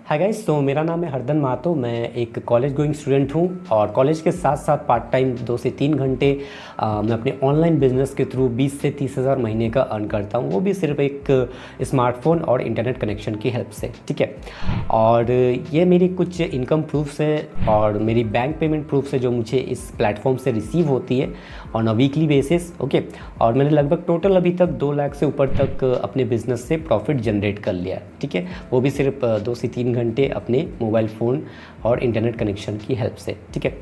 Hi guys, तो मेरा नाम है हरदन मातो। मैं एक कॉलेज गोइंग स्टूडेंट हूँ और कॉलेज के साथ साथ पार्ट टाइम 2 से 3 घंटे मैं अपने ऑनलाइन बिजनेस के थ्रू 20 से 30 हज़ार महीने का अर्न करता हूँ, वो भी सिर्फ एक स्मार्टफोन और इंटरनेट कनेक्शन की हेल्प से। ठीक है। और ये मेरी कुछ इनकम प्रूफ्स है और मेरी बैंक पेमेंट प्रूफ्स है जो मुझे इस प्लेटफॉर्म से रिसीव होती है on a weekly basis. Okay. और मैंने लगभग टोटल अभी तक 2 लाख से ऊपर तक अपने बिजनेस से प्रॉफिट जनरेट कर लिया है। ठीक है। वो भी सिर्फ 2 से 3 घंटे अपने मोबाइल फ़ोन और इंटरनेट कनेक्शन की हेल्प से। ठीक है।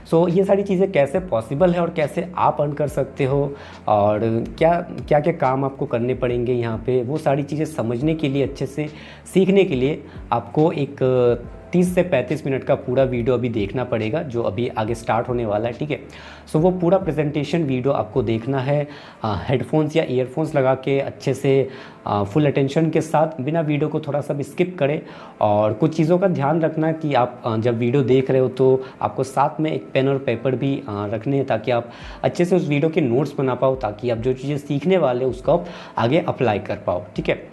सो ये सारी चीज़ें कैसे पॉसिबल है और कैसे आप अर्न कर सकते हो और क्या क्या क्या काम आपको करने पड़ेंगे यहाँ पे, वो सारी चीज़ें समझने के लिए, अच्छे से सीखने के लिए आपको एक 30 से 35 मिनट का पूरा वीडियो अभी देखना पड़ेगा जो अभी आगे स्टार्ट होने वाला है। ठीक है। सो वो पूरा प्रेजेंटेशन वीडियो आपको देखना है हेडफोन्स या ईयरफोन्स लगा के, अच्छे से फुल अटेंशन के साथ, बिना वीडियो को थोड़ा सा भी स्किप करें। और कुछ चीज़ों का ध्यान रखना कि आप जब वीडियो देख रहे हो तो आपको साथ में एक पेन और पेपर भी रखने हैं ताकि आप अच्छे से उस वीडियो के नोट्स बना पाओ, ताकि आप जो चीज़ें सीखने वाले हो उसको आप आगे अप्लाई कर पाओ। ठीक है।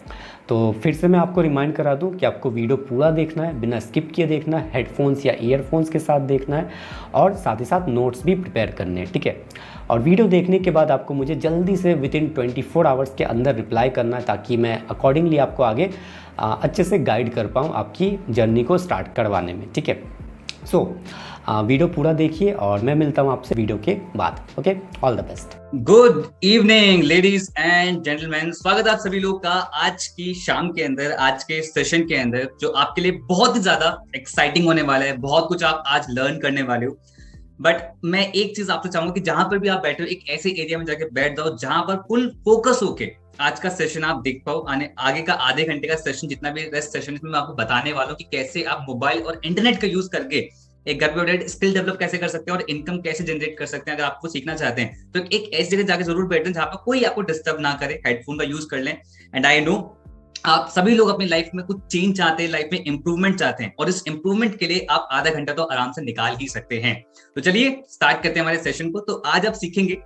तो फिर से मैं आपको रिमाइंड करा दूं कि आपको वीडियो पूरा देखना है, बिना स्किप किए देखना है, हेडफोन्स या ईयरफोन्स के साथ देखना है और साथ ही साथ नोट्स भी प्रिपेयर करने हैं। ठीक है। और वीडियो देखने के बाद आपको मुझे जल्दी से विदिन 24 आवर्स के अंदर रिप्लाई करना है ताकि मैं अकॉर्डिंगली आपको आगे अच्छे से गाइड कर पाऊँ आपकी जर्नी को स्टार्ट करवाने में। ठीक है। सो वीडियो पूरा देखिए और मैं मिलता हूँ आपसे वीडियो के बाद। Okay, all the best. Good evening ladies and gentleman, स्वागत है आप सभी लोग का आज की शाम के अंदर, आज के सेशन के अंदर जो आपके लिए बहुत ही ज्यादा एक्साइटिंग होने वाला है। बहुत कुछ आप आज लर्न करने वाले हो। बट मैं एक चीज आपसे चाहूंगा कि जहां पर भी आप बैठे हो एक ऐसे एरिया में जाके बैठ जाओ जहां पर फुल फोकस होके आज का सेशन आप देख पाओ। आगे का आधे घंटे का सेशन, जितना भी रेस्ट सेशन, इसमें मैं आपको बताने वाला हूँ कि कैसे आप मोबाइल और इंटरनेट का यूज करके एक घर पे बैठे स्किल डेवलप कैसे कर सकते हैं और इनकम कैसे जनरेट कर सकते हैं। अगर आपको सीखना चाहते हैं तो एक ऐसी जगह जाके जरूर बैठे जहां पर कोई आपको डिस्टर्ब ना करे, हेडफोन का यूज कर लें। एंड आई नो आप सभी लोग अपनी लाइफ में कुछ चेंज चाहते हैं, लाइफ में इंप्रूवमेंट चाहते हैं और इस इंप्रूवमेंट के लिए आप आधा घंटा तो आराम से निकाल ही सकते हैं। तो चलिए स्टार्ट करते हैं हमारे सेशन को। तो आज आप सीखेंगे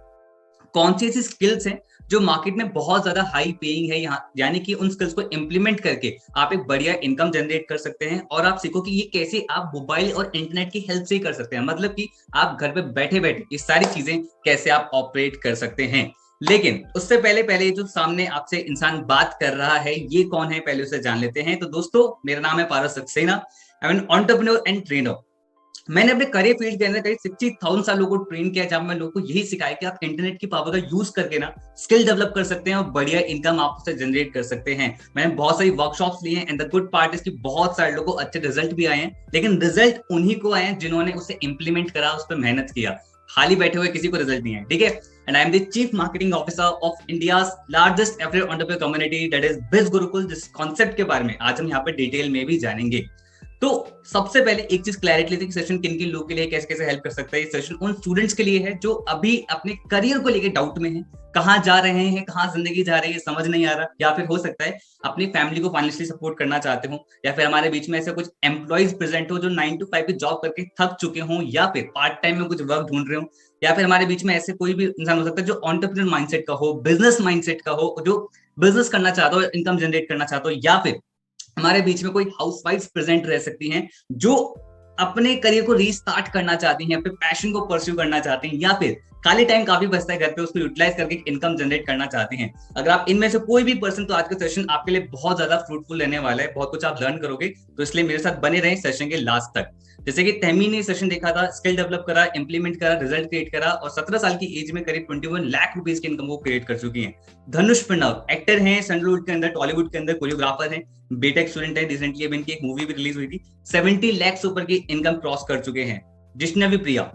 कौन सी ऐसी स्किल्स हैं जो मार्केट में बहुत ज्यादा हाई पेइंग है, यहाँ यानी कि उन स्किल्स को इंप्लीमेंट करके आप एक बढ़िया इनकम जनरेट कर सकते हैं। और आप सीखो कि ये कैसे आप मोबाइल और इंटरनेट की हेल्प से ही कर सकते हैं, मतलब कि आप घर पे बैठे बैठे ये सारी चीजें कैसे आप ऑपरेट कर सकते हैं। लेकिन उससे पहले पहले जो सामने आपसे इंसान बात कर रहा है ये कौन है, पहले उसे जान लेते हैं। तो दोस्तों, मेरा नाम है Paras Saxena, I am an entrepreneur and trainer. मैंने अपने करियर फील्ड के अंदर करीब 60,000 लोगों को ट्रेन किया, जहां मैं लोगों को यही सिखाया कि आप इंटरनेट की पावर का यूज करके ना स्किल डेवलप कर सकते हैं और बढ़िया इनकम आप उससे जनरेट कर सकते हैं। मैंने बहुत सारी वर्कशॉप्स लिए हैं and the good part is कि बहुत सारे लोगों को अच्छे रिजल्ट भी आए हैं, लेकिन रिजल्ट उन्हीं को आए हैं जिन्होंने उसे इंप्लीमेंट करा, उस पर मेहनत किया। खाली बैठे हुए किसी को रिजल्ट नहीं है। ठीक है। And I am the chief marketing officer of India's largest affiliate entrepreneur community, that is biz Gurukul. जिस कॉन्सेप्ट के बारे में आज हम यहाँ पे डिटेल में भी जानेंगे। तो सबसे पहले एक चीज क्लैरिटी लेते हैं कि सेशन किन किन लोगों के लिए कैसे कैसे हेल्प कर सकता है। ये सेशन उन स्टूडेंट्स के लिए है जो अभी अपने करियर को लेकर डाउट में हैं, कहाँ जा रहे हैं, कहाँ जिंदगी जा रही है समझ नहीं आ रहा, या फिर हो सकता है अपनी फैमिली को फाइनेंशियली सपोर्ट करना चाहते हो, या फिर हमारे बीच में ऐसे कुछ एम्प्लॉइज प्रेजेंट हो जो 9 to 5 की जॉब करके थक चुके हों, या फिर पार्ट टाइम में कुछ वर्क ढूंढ रहे हो, या फिर हमारे बीच में ऐसे कोई भी इंसान हो सकता है जो एंटरप्रेन्योर माइंडसेट का हो, बिजनेस माइंडसेट का हो, जो बिजनेस करना चाहता हो, इनकम जनरेट करना चाहता हो, या फिर हमारे बीच में कोई हाउसवाइफ प्रेजेंट रह सकती हैं जो अपने करियर को रीस्टार्ट करना चाहती हैं, अपने पैशन को परस्यू करना चाहती हैं, या फिर खाली टाइम काफी बचता है घर पे उसको यूटिलाइज करके इनकम जनरेट करना चाहती हैं। अगर आप इनमें से कोई भी पर्सन, तो आज का सेशन आपके लिए बहुत ज्यादा फ्रूटफुल रहने वाला है, बहुत कुछ आप लर्न करोगे। तो इसलिए मेरे साथ बने रहें सेशन के लास्ट तक। जैसे कि तहमीन ने सेशन देखा था, स्किल डेवलप करा, इंप्लीमेंट करा, रिजल्ट क्रिएट करा और 17 साल की एज में करीब 21 लाख रुपीज की इनकम वो क्रिएट कर चुकी हैं। धनुष प्रणव एक्टर हैं, सैंडलवुड के अंदर, टॉलीवुड के अंदर कोरियोग्राफर हैं, बीटेक स्टूडेंट है। रिसेंटली अभी इनकी एक मूवी भी रिलीज हुई थी, 70 लाख से ऊपर की इनकम क्रॉस कर चुके हैं। जिष्णवी प्रिया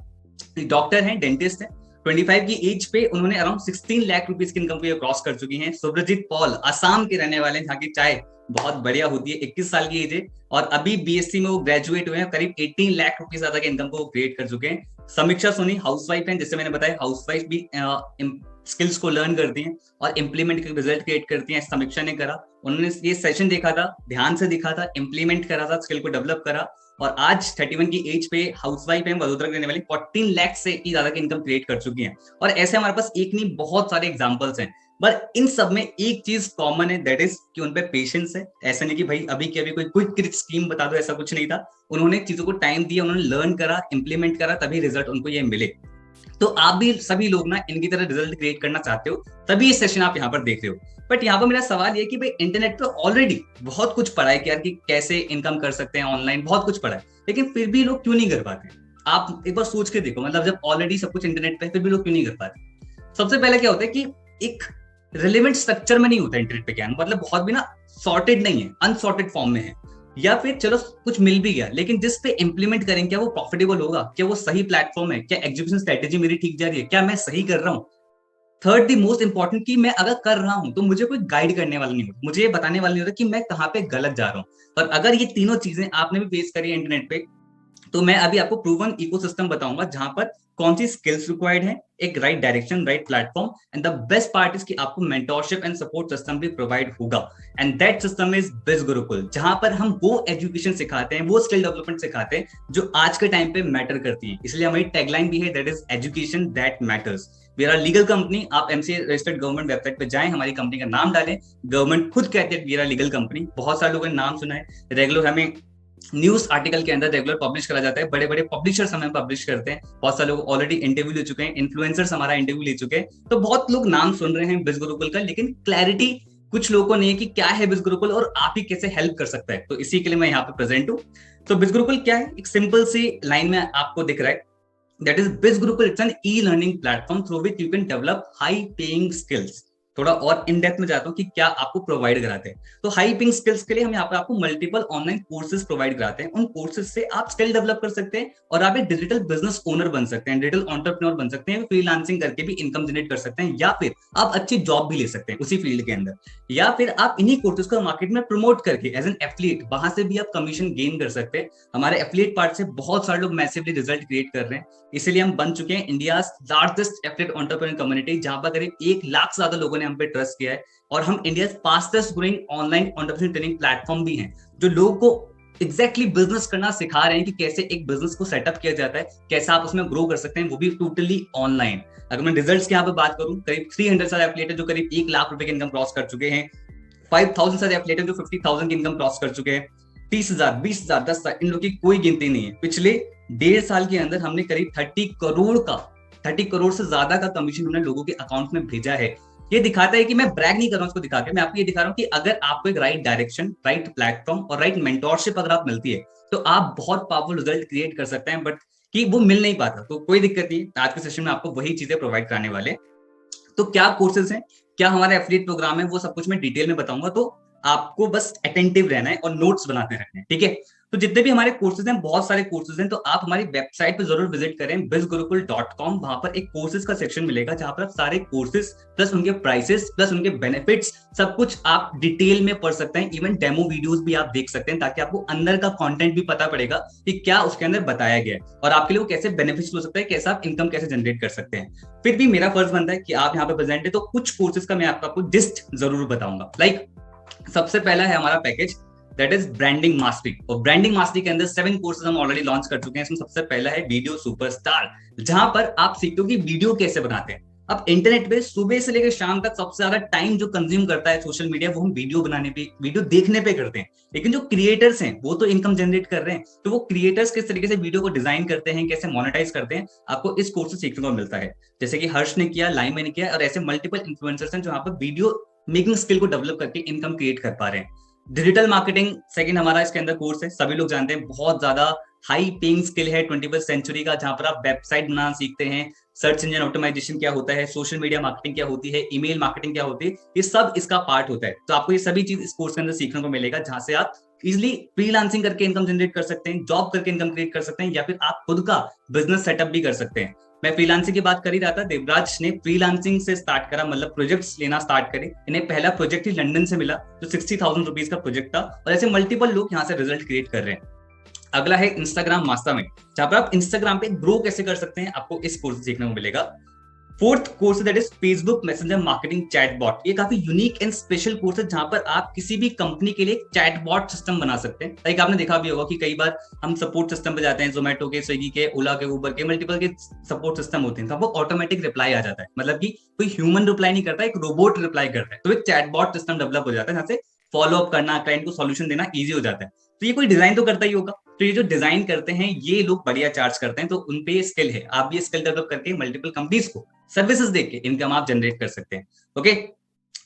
डॉक्टर हैं, डेंटिस्ट हैं, 25 की एज पे उन्होंने अराउंड 16 लाख रुपीज की इनकम को क्रॉस कर चुकी हैं। सुब्रजीत पॉल असम के रहने वाले हैं, जहाँ की चाय बहुत बढ़िया होती है, 21 साल की एज है और अभी बीएससी में वो ग्रेजुएट हुए हैं, करीब 18 लाख रुपीज ज्यादा की इनकम को क्रिएट कर चुके हैं। समीक्षा सोनी हाउसवाइफ हैं, जैसे मैंने बताया हाउसवाइफ भी स्किल्स को लर्न करती हैं और इंप्लीमेंट करके रिजल्ट क्रिएट करती हैं। समीक्षा ने करा, उन्होंने ये सेशन देखा था, ध्यान से देखा था, इंप्लीमेंट करा था, स्किल को डेवलप करा और आज 31 की एज पे हाउसवाइफ है, वडोदरा रहने वाली, 14 लाख से ज्यादा की इनकम क्रिएट कर चुकी हैं। और ऐसे हमारे पास एक नहीं बहुत सारे एग्जांपल्स हैं। बट इन सब में एक चीज कॉमन है, दैट इज कि उन पे पेशेंस है। ऐसा नहीं कि भाई अभी के अभी कोई क्विक स्कीम बता दो, ऐसा कुछ नहीं था। उन्होंने चीजों को टाइम दिया, उन्होंने लर्न करा, इंप्लीमेंट करा, तभी रिजल्ट उनको ये मिले। तो आप भी सभी लोग ना इनकी तरह रिजल्ट क्रिएट करना चाहते हो, तभी ये सेशन आप यहाँ पर देख रहे हो। बट यहाँ पर मेरा सवाल ये कि भाई इंटरनेट पे ऑलरेडी बहुत कुछ पढ़ा है कि यार कि कैसे इनकम कर सकते हैं ऑनलाइन, बहुत कुछ पढ़ा है, लेकिन फिर भी लोग क्यों नहीं कर पाते? आप एक बार सोच के देखो, मतलब जब ऑलरेडी सब कुछ इंटरनेट पे फिर भी लोग क्यों नहीं कर पाते? सबसे पहले क्या होता है कि एक रिलेवेंट स्ट्रक्चर में नहीं होता इंटरनेट पे ज्ञान, मतलब बहुत भी ना सॉर्टेड नहीं है, अनसॉर्टेड फॉर्म में है। या फिर चलो कुछ मिल भी गया, लेकिन जिस पे इंप्लीमेंट करेंगे क्या वो प्रॉफिटेबल होगा? क्या वो सही प्लेटफॉर्म है? क्या एग्जीक्यूशन स्ट्रेटेजी मेरी ठीक जा रही है? क्या मैं सही कर रहा हूँ? थर्ड दी मोस्ट इंपॉर्टेंट, कि मैं अगर कर रहा हूं तो मुझे कोई गाइड करने वाला नहीं होता, मुझे ये बताने वाला नहीं होता कि मैं कहाँ पे गलत जा रहा हूँ। और अगर ये तीनों चीजें आपने भी फेस करी है इंटरनेट पे, तो मैं अभी आपको प्रूवन इकोसिस्टम बताऊंगा जहां पर कौन सी स्किल्स रिक्वायर्ड है, एक right direction, right platform, and the best part is कि आपको मेंटोरशिप एंड सपोर्ट सिस्टम भी प्रोवाइड होगा। And that system is biz Gurukul, जहां पर हम वो एजुकेशन सिखाते हैं, वो स्किल डेवलपमेंट सिखाते हैं जो आज के टाइम पे मैटर करती है। इसलिए हमारी टैगलाइन भी है, that is education that matters. We are legal company. आप एमसीए रजिस्टर्ड गवर्नमेंट वेबसाइट पे जाएं, हमारी कंपनी का नाम डालें, गवर्नमेंट खुद कहते हैं वी आर लीगल कंपनी। बहुत सारे लोगों ने नाम सुना है, रेगुलर हमें न्यूज आर्टिकल के अंदर रेगुलर पब्लिश करा जाता है, बड़े बड़े पब्लिशर्स हमें पब्लिश करते हैं, बहुत सारे लोग ऑलरेडी इंटरव्यू ले चुके हैं, इन्फ्लुएंसर्स हमारा इंटरव्यू ले चुके हैं, तो बहुत लोग नाम सुन रहे हैं बिज गुरुकुल का, लेकिन क्लैरिटी कुछ लोगों को नहीं है कि क्या है बिज गुरुकुल और आप ही कैसे हेल्प कर सकता है। तो इसी के लिए मैं यहाँ पे प्रेजेंट हूँ। तो बिज गुरुकुल क्या है? एक सिंपल सी लाइन में आपको दिख रहा है, that is biz Gurukul, it's an e learning platform through which you can develop high paying skills. थोड़ा और इन डेप्थ में जाता हूँ कि क्या आपको प्रोवाइड कराते हैं। तो हाई पिंग स्किल्स के लिए हम यहाँ पे आपको मल्टीपल ऑनलाइन कोर्सेज प्रोवाइड कराते हैं। उन कोर्सेज से आप स्किल डेवलप कर सकते हैं और आप एक डिजिटल बिजनेस ओनर बन सकते हैं, डिजिटल एंटरप्रेन्योर बन सकते हैं, फ्रीलांसिंग करके भी इनकम जनरेट कर सकते हैं, या फिर आप अच्छी जॉब भी ले सकते हैं उसी फील्ड के अंदर, या फिर आप इन्हीं कोर्सेज को मार्केट में प्रमोट करके एज एन एफिलिएट वहां से भी आप कमीशन गेन कर सकते हैं। हमारे एफिलिएट पार्ट से बहुत सारे लोग मैसिवली रिजल्ट क्रिएट कर रहे हैं, इसलिए हम बन चुके हैं India largest affiliate entrepreneur community, जहां पर करीब 1 लाख से ज्यादा लोगों ने हम पे ट्रस्ट किया है। और हम India fastest growing online entrepreneur training platform भी हैं, जो लोगों को एग्जैक्टली बिजनेस करना सिखा रहे हैं कि कैसे एक बिजनेस को सेटअप किया जाता है, कैसे आप उसमें ग्रो कर सकते हैं, वो भी टोटली ऑनलाइन। अगर मैं रिजल्ट्स की यहाँ पे बात करूं, करीब 300 से एफिलिएट जो करीब 1 लाख रुपए की इनकम क्रॉस कर चुके हैं, 5000 से एफिलिएट जो 50,000 की इनकम क्रॉस कर चुके हैं, 30,000, 20,000, 10,000, इन लोगों की कोई गिनती नहीं है। पिछले 1.5 साल के अंदर हमने करीब 30 करोड़ से ज्यादा का कमीशन हमने लोगों के अकाउंट में भेजा है। ये दिखाता है कि मैं ब्रैग नहीं कर रहा हूं इसको दिखा के, मैं आपको ये दिखा रहा हूं कि अगर आपको एक राइट डायरेक्शन, राइट प्लेटफॉर्म और राइट मेंटोरशिप अगर आप मिलती है, तो आप बहुत पावरफुल रिजल्ट क्रिएट कर सकते हैं। बट कि वो मिल नहीं पाता तो कोई दिक्कत नहीं, आज के सेशन में आपको वही चीजें प्रोवाइड कराने वाले। तो क्या कोर्सेज हैं, क्या हमारा एफिलिएट प्रोग्राम है, वो सब कुछ मैं डिटेल में बताऊंगा। तो आपको बस अटेंटिव रहना है और नोट्स बनाते रहना है, ठीक है? तो जितने भी हमारे कोर्सेज हैं, बहुत सारे कोर्सेज हैं, तो आप हमारी वेबसाइट पे जरूर विजिट करें bizgurukul.com। वहां पर एक कोर्सेज का सेक्शन मिलेगा, जहां पर आप सारे कोर्सेज प्लस उनके प्राइसेस प्लस उनके बेनिफिट्स सब कुछ आप डिटेल में पढ़ सकते हैं। इवन डेमो वीडियोस भी आप देख सकते हैं, ताकि आपको अंदर का कंटेंट भी पता पड़ेगा कि क्या उसके अंदर बताया गया है और आपके लिए वो कैसे बेनिफिट्स हो सकता है, कैसे आप इनकम कैसे जनरेट कर सकते हैं। फिर भी मेरा फर्ज बनता है कि आप यहाँ पे प्रेजेंट है, तो कुछ कोर्सेज का मैं आपको लिस्ट जरूर बताऊंगा। लाइक सबसे पहला है हमारा package, that is branding mastery. और ब्रांडिंग मास्टरी के अंदर 7 कोर्सेज हम ऑलरेडी लॉन्च कर चुके हैं। इसमें सबसे पहला है वीडियो सुपरस्टार, जहां पर आप सीखते हो कि वीडियो कैसे बनाते हैं। अब इंटरनेट पे सुबह से लेकर शाम तक सबसे ज्यादा टाइम जो कंज्यूम करता है सोशल मीडिया, वो हम वीडियो बनाने पे, वीडियो देखने पे करते हैं। लेकिन जो क्रिएटर्स हैं वो तो इनकम जनरेट कर रहे हैं, तो वो क्रिएटर्स किस तरीके से वीडियो को डिजाइन करते हैं, कैसे मोनेटाइज करते हैं, आपको इस कोर्स से सीखने को मिलता है। जैसे कि हर्ष ने किया, लाइम ने किया, और ऐसे मल्टीपल इन्फ्लुएंसर्स हैं जो यहाँ पर वीडियो मेकिंग स्किल को डेवलप करके इनकम क्रिएट कर पा रहे हैं। डिजिटल मार्केटिंग सेकंड हमारा इसके अंदर कोर्स है, सभी लोग जानते हैं बहुत ज्यादा हाई पेइंग स्किल है 21वीं सेंचुरी का, जहां पर आप वेबसाइट बनाना सीखते हैं, सर्च इंजन ऑप्टिमाइजेशन क्या होता है, सोशल मीडिया मार्केटिंग क्या होती है, ईमेल मार्केटिंग क्या होती है, ये सब इसका पार्ट होता है। तो आपको ये सभी चीज इस कोर्स के अंदर सीखने को मिलेगा, जहां से आप इजिली फ्रीलांसिंग करके इनकम जनरेट कर सकते हैं, जॉब करके इनकम क्रिएट कर सकते हैं, या फिर आप खुद का बिजनेस सेटअप भी कर सकते हैं। मैं फ्रीलांसिंग की बात कर ही रहा था, देवराज ने फ्रीलांसिंग से स्टार्ट करा, मतलब प्रोजेक्ट्स लेना स्टार्ट करे। इन्हें पहला प्रोजेक्ट ही लंदन से मिला, जो 60,000 रुपीज का प्रोजेक्ट था, और ऐसे मल्टीपल लोग यहाँ से रिजल्ट क्रिएट कर रहे हैं। अगला है इंस्टाग्राम मास्टरमाइंड, जहां पर आप इंस्टाग्राम पे ग्रो कैसे कर सकते हैं, आपको इस कोर्स सीखने को मिलेगा। Fourth course that is Facebook messenger marketing chatbot. ये काफी यूनिक एंड स्पेशल कोर्स है जहां पर आप किसी भी कंपनी के लिए चैटबॉट सिस्टम बना सकते हैं। लाइक आपने देखा भी होगा कि कई बार हम सपोर्ट सिस्टम पे जाते हैं, जोमेटो के, स्विगी के, ओला के, उबर के, मल्टीपल के सपोर्ट सिस्टम होते हैं, तो आपको ऑटोमेटिक रिप्लाई आ जाता है, मतलब कि कोई ह्यूमन रिप्लाई नहीं करता, एक रोबोट रिप्लाई करता है। तो एक चैटबॉट सिस्टम डेवलप हो जाता है जहां से फॉलो अप करना, क्लाइंट को सॉल्यूशन देना ईजी हो जाता है। तो ये कोई डिजाइन तो करता ही होगा, तो ये जो डिजाइन करते हैं ये लोग बढ़िया चार्ज करते हैं, तो उनपे स्किल है। आप भी स्किल डेवलप करके मल्टीपल कंपनीज को सर्विसेज देके इनकम आप जनरेट कर सकते हैं। ओके,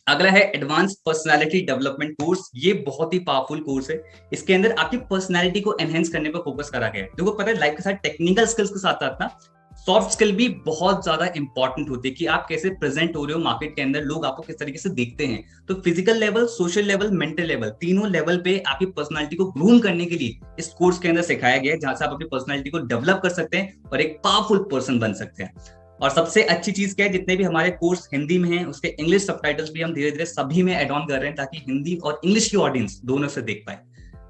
अगला है एडवांस पर्सनालिटी डेवलपमेंट कोर्स। ये बहुत ही पावरफुल कोर्स है। इसके अंदर आपकी पर्सनालिटी को एनहेंस करने पर फोकस करा गया है। देखो पता है, लाइफ के साथ टेक्निकल स्किल्स के साथ साथ ना सॉफ्ट स्किल भी बहुत ज्यादा इंपॉर्टेंट होती है कि आप कैसे प्रेजेंट हो रहे हो मार्केट के अंदर, लोग आपको किस तरीके से देखते हैं। तो physical level, social level, mental level, तीनों लेवल पे आपकी पर्सनालिटी को ग्रूम करने के लिए इस कोर्स के अंदर सिखाया गया है, जहां से आप अपनी पर्सनालिटी को डेवलप कर सकते हैं और एक पावरफुल पर्सन बन सकते हैं। और सबसे अच्छी चीज क्या है, जितने भी हमारे कोर्स हिंदी में हैं उसके इंग्लिश सबटाइटल्स भी हम धीरे धीरे सभी में एड ऑन कर रहे हैं, ताकि हिंदी और इंग्लिश की ऑडियंस दोनों से देख पाए।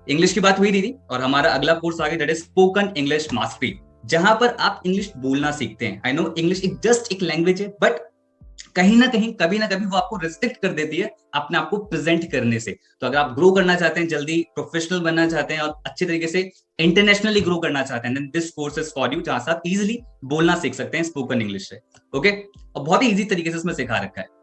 इंग्लिश की बात हुई दीदी, और हमारा अगला कोर्स आगे that is spoken English mastery, जहां पर आप इंग्लिश बोलना सीखते हैं। आई नो इंग्लिश एक जस्ट एक लैंग्वेज है, बट कहीं ना कहीं कभी ना कभी वो आपको रिस्ट्रिक्ट कर देती है अपने आप को प्रेजेंट करने से। तो अगर आप ग्रो करना चाहते हैं, जल्दी प्रोफेशनल बनना चाहते हैं और अच्छे तरीके से इंटरनेशनली ग्रो करना चाहते हैं, then this course is for you, जहां से आप इजीली बोलना सीख सकते हैं स्पोकन इंग्लिश से। ओके, और बहुत ही इजी तरीके से इसमें सिखा रखा है।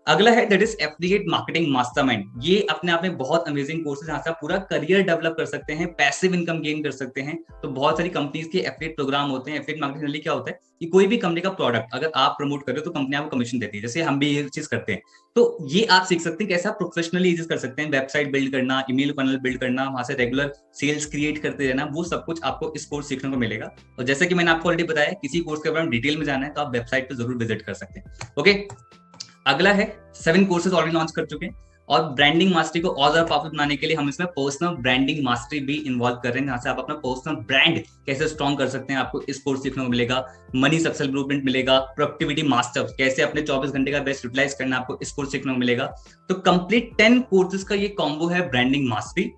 अगला है that is affiliate marketing mastermind. ये अपने आप में बहुत अमेजिंग कोर्स है, जहां से आप पूरा करियर डेवलप कर सकते हैं, पैसिव इनकम गेन कर सकते हैं। तो बहुत सारी कंपनीज के एफिलिएट प्रोग्राम होते हैं। एफिलिएट मार्केटिंग क्या होता है कि कोई भी कंपनी का प्रोडक्ट अगर आप प्रमोट कर रहे हो तो कंपनी आपको कमीशन देती है, जैसे हम भी ये चीज करते हैं। तो ये आप सीख सकते हैं कैसे आप प्रोफेशनली यूज कर सकते हैं, वेबसाइट बिल्ड करना, ईमेल फनल बिल्ड करना, वहां से रेगुलर सेल्स क्रिएट करते रहना, वो सब कुछ आपको इस कोर्स सीखने को मिलेगा। और जैसे कि मैंने आपको ऑलरेडी बताया, किसी कोर्स के बारे में डिटेल में जाना है तो आप वेबसाइट पे जरूर विजिट कर सकते हैं। ओके, अगला है 7 कोर्सेज ऑलरेडी लॉन्च कर चुके हैं, और ब्रांडिंग मास्टरी को और ज्यादा पावरफुल बनाने के लिए हम इसमें पर्सनल ब्रांडिंग मास्टरी भी इन्वॉल्व कर रहे हैं, जहां से आप अपना पर्सनल ब्रांड कैसे स्ट्रॉन्ग कर सकते हैं, आपको इस कोर्स सीखने को मिलेगा। मनी सक्सेस ब्लूप्रिंट मिलेगा, प्रोडक्टिविटी मास्टर कैसे अपने 24 घंटे का बेस्ट यूटिलाइज करना, आपको इस कोर्स सीखने को मिलेगा। तो कंप्लीट 10 कोर्सेज का ये कॉम्बो है ब्रांडिंग मास्टरी।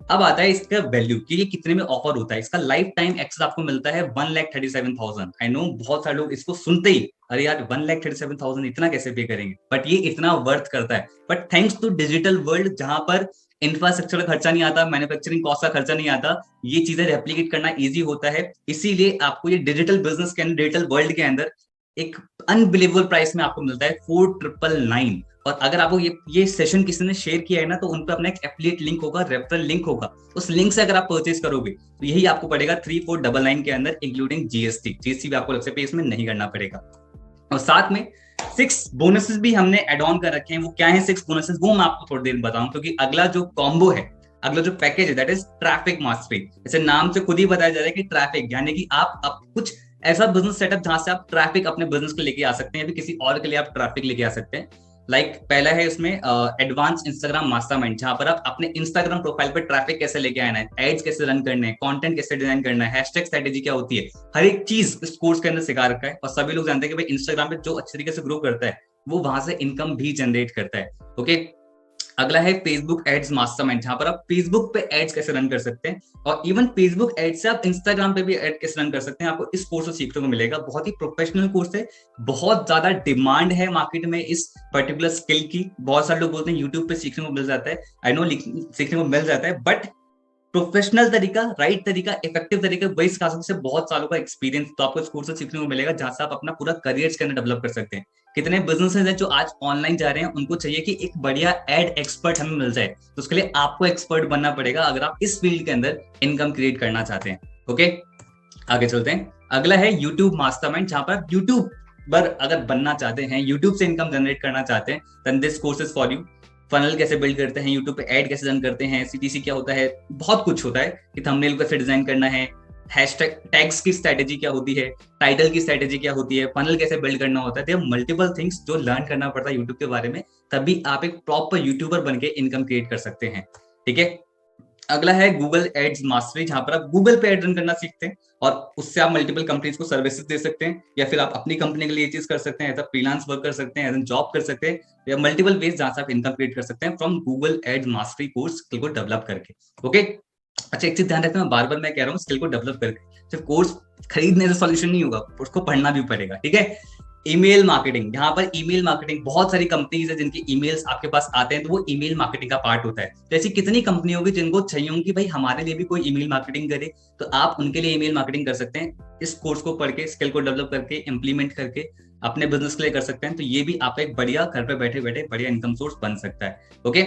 अब आता है इसका वैल्यू कि ये कितने में ऑफर होता है। इसका लाइफ टाइम एक्सेस आपको मिलता है 1,37,000। आई नो बहुत सारे लोग इसको सुनते ही अरे यार 1,37,000 इतना कैसे पे करेंगे, बट ये इतना वर्थ करता है। But thanks to digital world, जहां पर इंफ्रास्ट्रक्चर का खर्चा नहीं आता, मैन्युफैक्चरिंग कॉस्ट का खर्चा नहीं आता, ये चीजें रेप्लीकेट करना ईजी होता है। इसीलिए आपको ये डिजिटल बिजनेस के अंदर, डिजिटल वर्ल्ड के अंदर एक अनबिलीवेबल प्राइस में आपको मिलता है 4,999। और अगर आपको ये सेशन किसी ने शेयर किया है ना, तो उन पर अपना एक एफिलिएट लिंक होगा, रेफरल लिंक होगा, उस लिंक से अगर आप परचेज करोगे तो यही आपको पड़ेगा 3,499 के अंदर, इंक्लूडिंग जीएसटी। जीएसटी भी आपको अलग से पे इसमें नहीं करना पड़ेगा। और साथ में 6 बोनसेस भी हमने एड ऑन कर रखे हैं। वो क्या है 6 बोनसेस, वो मैं आपको थोड़ी देर में बताऊं, क्योंकि अगला जो कॉम्बो है, अगला जो पैकेज है दैट इज ट्रैफिक मास्टरी। जैसे नाम से खुद ही बताया जा रहा है कि ट्रैफिक, यानी कि आप कुछ ऐसा बिजनेस सेटअप जहां से आप ट्रैफिक अपने बिजनेस को लेके आ सकते हैं, या किसी और के लिए आप ट्रैफिक लेके आ सकते हैं। लाइक पहला है उसमें एडवांस इंस्टाग्राम मास्टरमाइंड, जहां पर आप अपने इंस्टाग्राम प्रोफाइल पर ट्रैफिक कैसे लेके आना है, एड्स कैसे रन करने हैं, कंटेंट कैसे डिजाइन करना है, हैशटैग स्ट्रेटेजी क्या होती है, हर एक चीज इस कोर्स के अंदर सिखा रखा है। और सभी लोग जानते हैं कि भाई इंस्टाग्राम पे जो अच्छे तरीके से ग्रो करता है वो वहां से इनकम भी जनरेट करता है। ओके, अगला है फेसबुक एड्स मास्टरमाइंड, जहां पर आप फेसबुक पे एड्स कैसे रन कर सकते हैं, और इवन फेसबुक एड्स से आप इंस्टाग्राम पे भी एड कैसे रन कर सकते हैं, आपको इस कोर्स से सीखने को मिलेगा। बहुत ही प्रोफेशनल कोर्स है, बहुत ज्यादा डिमांड है मार्केट में इस पर्टिकुलर स्किल की। बहुत सारे लोग बोलते हैं यूट्यूब पे सीखने को मिल जाता है, आई नो सीखने को मिल जाता है, बट प्रोफेशनल तरीका, राइट तरीका, इफेक्टिव तरीका वही सिखा सकते हैं, बहुत सालों का एक्सपीरियंस। तो आपको इस कोर्स से सीखने को मिलेगा, जहां से आप अपना पूरा करियर के अंदर डेवलप कर सकते हैं। कितने बिजनेसेस हैं जो आज ऑनलाइन जा रहे हैं, उनको चाहिए कि एक बढ़िया एड एक्सपर्ट हमें मिल जाए, तो उसके लिए आपको एक्सपर्ट बनना पड़ेगा अगर आप इस फील्ड के अंदर इनकम क्रिएट करना चाहते हैं। ओके, आगे चलते हैं। अगला है यूट्यूब मास्टरमाइंड, जहां पर यूट्यूब पर अगर बनना चाहते हैं, यूट्यूब से इनकम जनरेट करना चाहते हैं, then this course is for you. Funnel कैसे बिल्ड करते हैं, यूट्यूब पे ऐड कैसे रन करते हैं, सीटीसी क्या होता है, बहुत कुछ होता है कि थंबनेल कैसे डिजाइन करना है, हैशटैग टैग्स की स्ट्रेटेजी क्या होती है, टाइटल की स्ट्रेटेजी क्या होती है, फनल कैसे बिल्ड करना होता है। देयर मल्टीपल थिंग्स जो लर्न करना पड़ता है यूट्यूब के बारे में, तभी आप एक प्रॉपर यूट्यूबर बनके इनकम क्रिएट कर सकते हैं। ठीक है, अगला है गूगल एड्स मास्टरी, जहां पर आप गूगल पे एड रन करना सीखते हैं और उससे आप मल्टीपल कंपनीज को सर्विसेज दे सकते हैं, या फिर आप अपनी कंपनी के लिए ये चीज कर सकते हैं, एज अ फ्रीलांस वर्क कर सकते हैं, एज अ जॉब कर सकते हैं, या मल्टीपल वेज जहां से आप इनकम क्रिएट कर सकते हैं from Google ads mastery course skill को डेवलप करके। ओके, अच्छा एक चीज ध्यान रखना, बार बार मैं कह रहा हूँ स्किल को डेवलप करके, सिर्फ कोर्स खरीदने से सॉल्यूशन नहीं होगा, उसको पढ़ना भी पड़ेगा। ठीक है, ईमेल मार्केटिंग, यहाँ पर ईमेल मार्केटिंग, बहुत सारी कंपनीज है जिनके ईमेल्स आपके पास आते हैं, तो वो ईमेल मार्केटिंग का पार्ट होता है। तो ऐसी कितनी कंपनी होगी जिनको चाहिए होंगी भाई हमारे लिए भी कोई ईमेल मार्केटिंग करे, तो आप उनके लिए ईमेल मार्केटिंग कर सकते हैं। इस कोर्स को पढ़ के, स्किल को डेवलप करके, इंप्लीमेंट करके अपने बिजनेस के लिए कर सकते हैं। तो ये भी आपका एक बढ़िया घर पे बैठे बैठे बढ़िया इनकम सोर्स बन सकता है। ओके,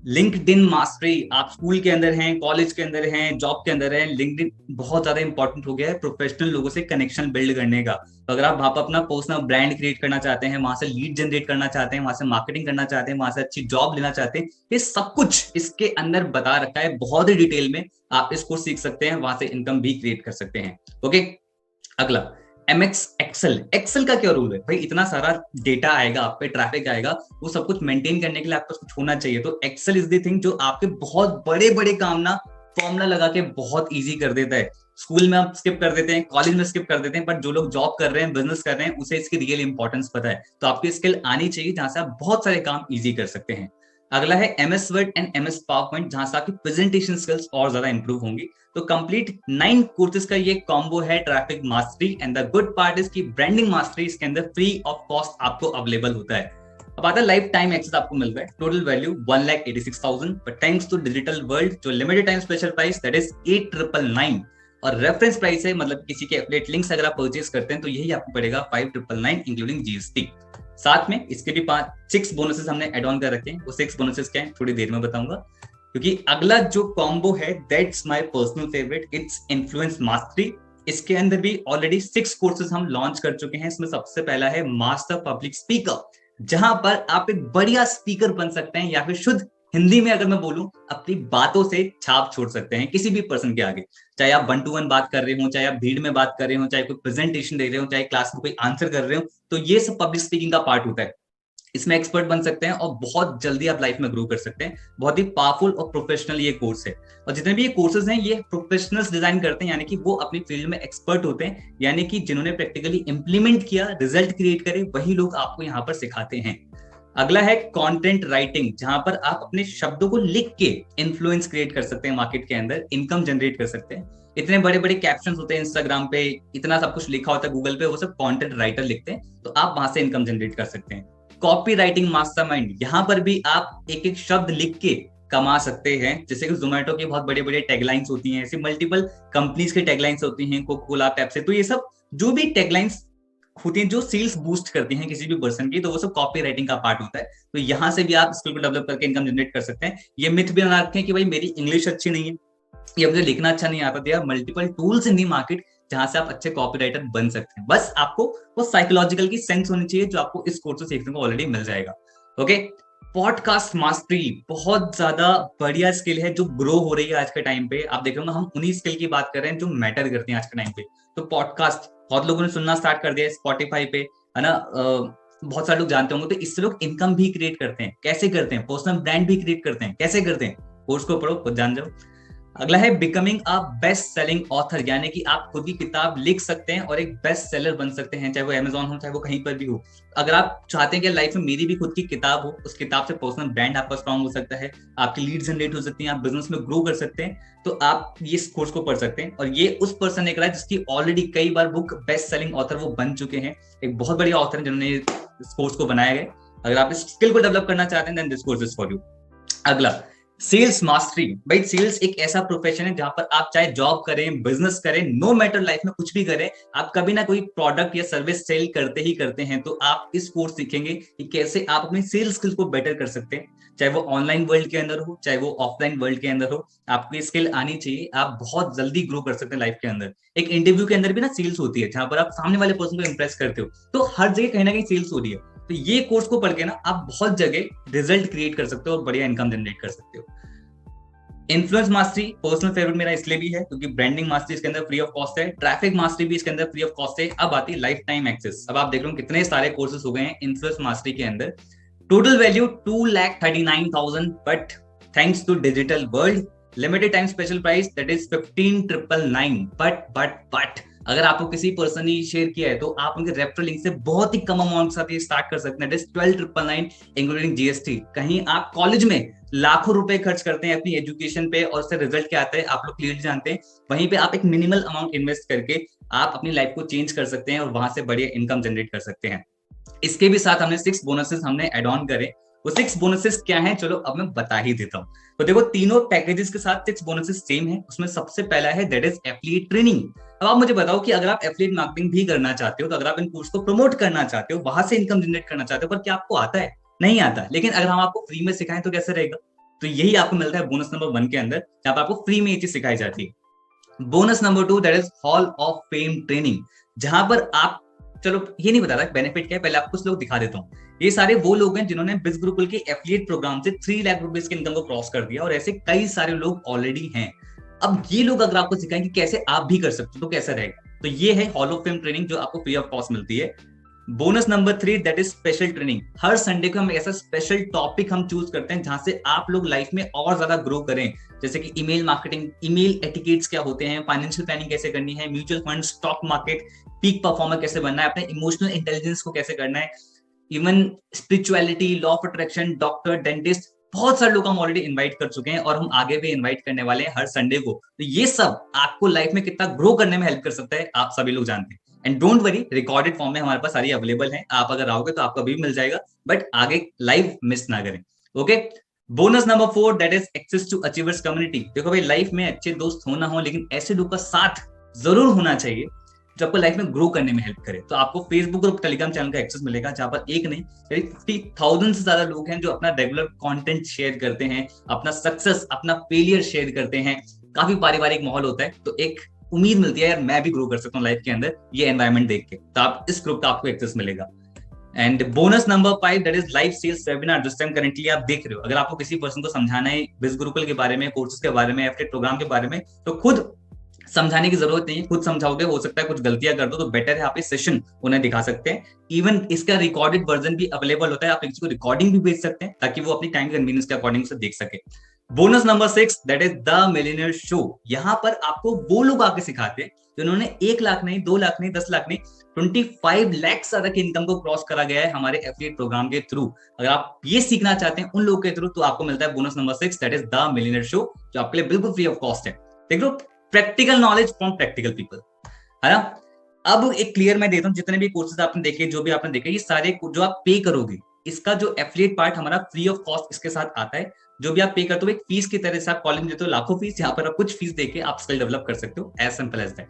लिंक्डइन मास्टरी, आप स्कूल के अंदर हैं, कॉलेज के अंदर हैं, जॉब के अंदर हैं, लिंक्डइन बहुत ज्यादा इंपॉर्टेंट हो गया है प्रोफेशनल लोगों से कनेक्शन बिल्ड करने का। तो अगर आप वहां पर अपना पर्सनल ब्रांड क्रिएट करना चाहते हैं, वहां से लीड जनरेट करना चाहते हैं, वहां से मार्केटिंग करना चाहते हैं, वहां से अच्छी जॉब लेना चाहते हैं, ये सब कुछ इसके अंदर बता रखा है बहुत ही डिटेल में। आप इसको सीख सकते हैं, वहां से इनकम भी क्रिएट कर सकते हैं। ओके, अगला एमएक्स एक्सेल। एक्सेल का क्या रूल है भाई, इतना सारा डेटा आएगा आप पे, ट्रैफिक आएगा, वो सब कुछ मेंटेन करने के लिए आपके पास कुछ होना चाहिए। तो एक्सेल इज द थिंग जो आपके बहुत बड़े बड़े काम ना फॉर्मूला लगा के बहुत इजी कर देता है। स्कूल में आप स्किप कर देते हैं, कॉलेज में स्किप कर देते हैं, पर जो लोग जॉब कर रहे हैं, बिजनेस कर रहे हैं, उसे इसकी रियल इंपॉर्टेंस पता है। तो आपकी स्किल आनी चाहिए जहां से आप बहुत सारे काम इजी कर सकते हैं। अगला है MS word and MS power point, जहां से आपकी प्रेजेंटेशन स्किल्स और ज्यादा इंप्रूव होंगी। तो कंप्लीट 9 कोर्सेज का ये कॉम्बो है traffic mastery. And the good part is कि ब्रांडिंग मास्टरी इसके अंदर फ्री ऑफ कॉस्ट आपको अवेलेबल होता है। अब आता है लाइफ टाइम एक्सेस आपको मिल रहा है, total value 1,86,000, but thanks to digital world जो limited time special price that is 8,999, और रेफरेंस प्राइस है, मतलब किसी के एफिलिएट लिंक्स अगर आप परचेज करते हैं तो यही आपको पड़ेगा 5,999 इंक्लूडिंग जीएसटी। साथ में इसके भी 6 बोनसेस हमने एड ऑन कर रखे हैं। वो 6 बोनसेस क्या है थोड़ी देर में बताऊंगा, क्योंकि अगला जो कॉम्बो है that's my personal favourite, its influence mastery. इसके अंदर भी ऑलरेडी 6 कोर्सेज हम लॉन्च कर चुके हैं। इसमें सबसे पहला है मास्टर पब्लिक स्पीकर, जहां पर आप एक बढ़िया स्पीकर बन सकते हैं, या फिर शुद्ध हिंदी में अगर मैं बोलूं, अपनी बातों से छाप छोड़ सकते हैं किसी भी पर्सन के आगे। चाहे आप 1 to 1 बात कर रहे हो, चाहे आप भीड़ में बात कर रहे हो, चाहे कोई प्रेजेंटेशन दे रहे हो, चाहे क्लास में कोई आंसर कर रहे हो, तो ये सब पब्लिक स्पीकिंग का पार्ट होता है। इसमें एक्सपर्ट बन सकते हैं और बहुत जल्दी आप लाइफ में ग्रो कर सकते हैं। बहुत ही पावरफुल और प्रोफेशनल ये कोर्स है। और जितने भी ये कोर्सेज हैं ये प्रोफेशनल्स डिजाइन करते हैं, यानी कि वो अपनी फील्ड में एक्सपर्ट होते हैं, यानी कि जिन्होंने प्रैक्टिकली इंप्लीमेंट किया, रिजल्ट क्रिएट करे, वही लोग आपको यहाँ पर सिखाते हैं। अगला है कंटेंट राइटिंग, जहां पर आप अपने शब्दों को लिख के इन्फ्लुएंस क्रिएट कर सकते हैं, मार्केट के अंदर इनकम जनरेट कर सकते हैं। इतने बड़े बड़े कैप्शंस होते हैं इंस्टाग्राम पे, इतना सब कुछ लिखा होता है गूगल पे, वो सब कंटेंट राइटर लिखते हैं, तो आप वहां से इनकम जनरेट कर सकते हैं। कॉपी राइटिंग मास्टरमाइंड, यहाँ पर भी आप एक एक शब्द लिख के कमा सकते हैं। जैसे कि जोमेटो की बहुत बड़े बड़े टैगलाइंस होती हैं, ऐसी मल्टीपल कंपनीज की टैगलाइंस होती हैं, कोका कोला, पेप्सी, तो ये सब जो भी टैगलाइंस होती हैं जो सेल्स बूस्ट करती हैं किसी भी पर्सन की, तो वो सब कॉपी राइटिंग का पार्ट होता है। तो यहाँ से भी आप स्किल को डेवलप करके इनकम जनरेट कर सकते हैं। ये मिथ भी बना रखें कि भाई मेरी इंग्लिश अच्छी नहीं है या मुझे लिखना अच्छा नहीं आता, there are multiple tools in the market जहां से आप अच्छे कॉपी राइटर बन सकते हैं। बस आपको वो साइकोलॉजिकल की सेंस होनी चाहिए, जो आपको इस कोर्स से सीखने को ऑलरेडी मिल जाएगा। ओके, पॉडकास्ट मास्टरी बहुत ज्यादा बढ़िया स्किल है जो ग्रो हो रही है आज के टाइम पे। आप देख रहे हो हम उन्हीं स्किल की बात कर रहे हैं जो मैटर करती हैं आज के टाइम पे। तो पॉडकास्ट बहुत लोगों ने सुनना स्टार्ट कर दिया है स्पॉटिफाई पे, है ना, बहुत सारे लोग जानते होंगे। तो इससे लोग इनकम भी क्रिएट करते हैं। कैसे करते हैं? पर्सनल ब्रांड भी क्रिएट करते हैं। कैसे करते हैं? कोर्स को पढ़ो, खुद जान जाओ। अगला है becoming a best selling author, यानी कि आप खुद की किताब लिख सकते हैं और एक बेस्ट सेलर बन सकते हैं, चाहे वो अमेज़न हो, चाहे वो कहीं पर भी हो। अगर आप चाहते हैं कि लाइफ में मेरी भी खुद की किताब हो, उस किताब से पर्सनल ब्रांड आपका स्ट्रांग हो सकता है, आपकी लीड जनरेट हो सकती है, आप बिजनेस में ग्रो कर सकते हैं, तो आप ये कोर्स को पढ़ सकते हैं। और ये उस पर्सन ने करा जिसकी ऑलरेडी कई बार बुक बेस्ट सेलिंग ऑथर वो बन चुके हैं। एक बहुत बढ़िया ऑथर है जिन्होंने इस कोर्स को बनाया है। अगर आप इस स्किल को डेवलप करना चाहते हैं then this course is for you. अगला सेल्स मास्टरी। भाई सेल्स एक ऐसा प्रोफेशन है जहां पर आप चाहे जॉब करें, बिजनेस करें, नो मैटर लाइफ में कुछ भी करें, आप कभी ना कोई प्रोडक्ट या सर्विस सेल करते ही करते हैं। तो आप इस कोर्स सीखेंगे कि कैसे आप अपनी सेल्स स्किल्स को बेटर कर सकते हैं, चाहे वो ऑनलाइन वर्ल्ड के अंदर हो, चाहे वो ऑफलाइन वर्ल्ड के अंदर हो। आपको स्किल आनी चाहिए, आप बहुत जल्दी ग्रो कर सकते हैं लाइफ के अंदर। एक इंटरव्यू के अंदर भी ना सेल्स होती है, जहां पर आप सामने वाले पर्सन को इंप्रेस करते हो, तो हर जगह कहीं ना कहीं सेल्स हो रही है। तो ये कोर्स को पढ़ के ना आप बहुत जगह रिजल्ट क्रिएट कर सकते हो और बढ़िया इनकम जनरेट कर सकते हो। इन्फ्लुएंस मास्टरी पर्सनल फेवरेट मेरा इसलिए भी है क्योंकि ब्रांडिंग मास्टरी इसके अंदर फ्री ऑफ कॉस्ट है, ट्रैफिक मास्टरी भी इसके अंदर फ्री ऑफ कॉस्ट है। अब आती है लाइफ टाइम एक्सेस। अब आप देख लो कितने सारे कोर्सेज हो गए हैं इन्फ्लुएंस मास्टरी के अंदर। Total value 2,39,000, but thanks to digital world limited time special price that is 15,999। But अगर आपको किसी पर्सन ने शेयर किया है तो आप उनके रेफरल लिंक से बहुत ही कम अमाउंट के साथ ये स्टार्ट कर सकते हैं, दैट इज 12,999 इंक्लूडिंग जीएसटी। कहीं आप कॉलेज में लाखों रुपए खर्च करते हैं अपनी एजुकेशन पे और उससे रिजल्ट क्या आता है आप लोग क्लियरली जानते हैं। वहीं पे आप एक मिनिमल अमाउंट इन्वेस्ट करके आप अपनी लाइफ को चेंज कर सकते हैं और वहां से बढ़िया इनकम जनरेट कर सकते हैं। इसके भी साथ हमने 6 बोनसेस हमने एड ऑन करे। वो 6 बोनसेस क्या हैं, चलो अब मैं बता ही देता हूँ। तो देखो तीनों पैकेजेस के साथ 6 बोनसेस सेम है। उसमें सबसे पहला है दैट इज एफिलिएट ट्रेनिंग। अब आप मुझे बताओ कि अगर आप एफिलिएट मार्केटिंग भी करना चाहते हो, तो अगर आप इन कोर्स को प्रमोट करना चाहते हो, वहां से इनकम जनरेट करना चाहते हो, पर क्या आपको आता है? नहीं आता। लेकिन अगर हम आपको फ्री में सिखाएं तो कैसे रहेगा? तो यही आपको मिलता है बोनस नंबर 1 के अंदर, जहां पर आपको फ्री में ये चीज सिखाई जाती है। Bonus number 2 that is hall of fame training, जहां पर आप, चलो ये नहीं बता रहा बेनिफिट क्या है, पहले आपको कुछ लोग दिखा देता हूँ। ये सारे वो लोग हैं जिन्होंने बिज गुरुकुल के एफिलिएट प्रोग्राम से 3 लाख रुपीज के इनकम को क्रॉस कर दिया, और ऐसे कई सारे लोग ऑलरेडी हैं। अब ये लोग अगर आपको सिखाएंगे कैसे आप भी कर सकते हो तो कैसा रहेगा? तो ये है हॉल ऑफ फेम ट्रेनिंग जो आपको फ्री ऑफ कॉस्ट मिलती है। Bonus number 3 that is special training. Her Sunday को हम ऐसा स्पेशल टॉपिक हम चूज करते हैं जहां से आप लोग लाइफ में और ज्यादा ग्रो करें, जैसे कि ईमेल मार्केटिंग, ईमेल एटिकेट्स क्या होते हैं, फाइनेंशियल प्लानिंग कैसे करनी है, mutual fund, stock market, peak performer कैसे बनना है, अपने इमोशनल इंटेलिजेंस को कैसे करना है, even spirituality, law of attraction, doctor, dentist, बहुत सारे लोग हम ऑलरेडी इनवाइट कर चुके हैं और हम आगे भी इनवाइट करने वाले हैं हर संडे को। तो ये सब आपको लाइफ में कितना ग्रो करने में हेल्प कर सकता है आप सभी लोग जानते हैं। And don't worry, recorded form में हमारे पास सारी अवेलेबल है, आप अगर आओगे तो आपको अभी मिल जाएगा, बट आगे लाइव मिस ना करें। Okay. Bonus number 4 that is access to achievers community. देखो भाई, लाइफ में अच्छे दोस्त हो ना हो, लेकिन ऐसे लोग का साथ जरूर होना चाहिए जो आपको लाइफ में ग्रो करने में हेल्प करे। तो आपको फेसबुक ग्रुप, टेलीग्राम चैनल का एक्सेस मिलेगा, जहां पर एक नहीं 50,000 से ज्यादा लोग हैं जो अपना रेगुलर कंटेंट शेयर करते हैं, अपना सक्सेस, अपना फेलियर शेयर करते हैं। काफी पारिवारिक माहौल होता है, तो एक उम्मीद मिलती है यार मैं भी ग्रो कर सकता हूँ लाइफ के अंदर ये एनवायरमेंट देख के। तो आप इस ग्रुप का आपको एक्सेस मिलेगा। And bonus number 5 that is live sales webinar, जिस टाइम करंटली आप देख रहे हो। अगर आपको किसी पर्सन को समझाना है बिज गुरुकुल के बारे में, कोर्सेज के बारे में, एफिलिएट प्रोग्राम के बारे में, तो खुद समझाने की जरूरत नहीं है, खुद समझाओगे, हो सकता है कुछ गलतियां कर दो, तो बेटर है आप इस सेशन उन्हें दिखा सकते हैं। इवन इसका रिकॉर्डेड वर्जन भी अवेलेबल होता है, आप किसी को रिकॉर्डिंग भी भेज सकते हैं ताकि वो अपनी टाइम कन्वीनियंस के अकॉर्डिंग से देख सके। Bonus number 6 that is the millionaire show. यहाँ पर आपको वो लोग आके सिखाते हैं जिन्होंने 1 लाख नहीं, 2 लाख नहीं, 10 लाख नहीं, 25 लाख से ज्यादा की इनकम को क्रॉस करा गया है हमारे एफिलिएट प्रोग्राम के थ्रू। अगर आप ये सीखना चाहते हैं उन लोगों के थ्रू, तो आपको मिलता है bonus number 6 that is the millionaire show, जो आपके लिए बिल्कुल फ्री ऑफ कॉस्ट है। देख लो, practical knowledge from practical people, है ना। अब एक क्लियर मैं देता हूं, जितने भी कोर्सेज आपने देखे, जो भी आपने देखे, ये सारे जो आप पे करोगे, इसका जो एफिलिएट पार्ट हमारा फ्री ऑफ कॉस्ट इसके साथ आता है। जो भी आप पे करते हो एक फीस की तरह से, आप कॉलेज में देते हो लाखों फीस, यहाँ पर आप कुछ फीस देके आप स्किल डेवलप कर सकते हो, एज सिंपल एज दैट।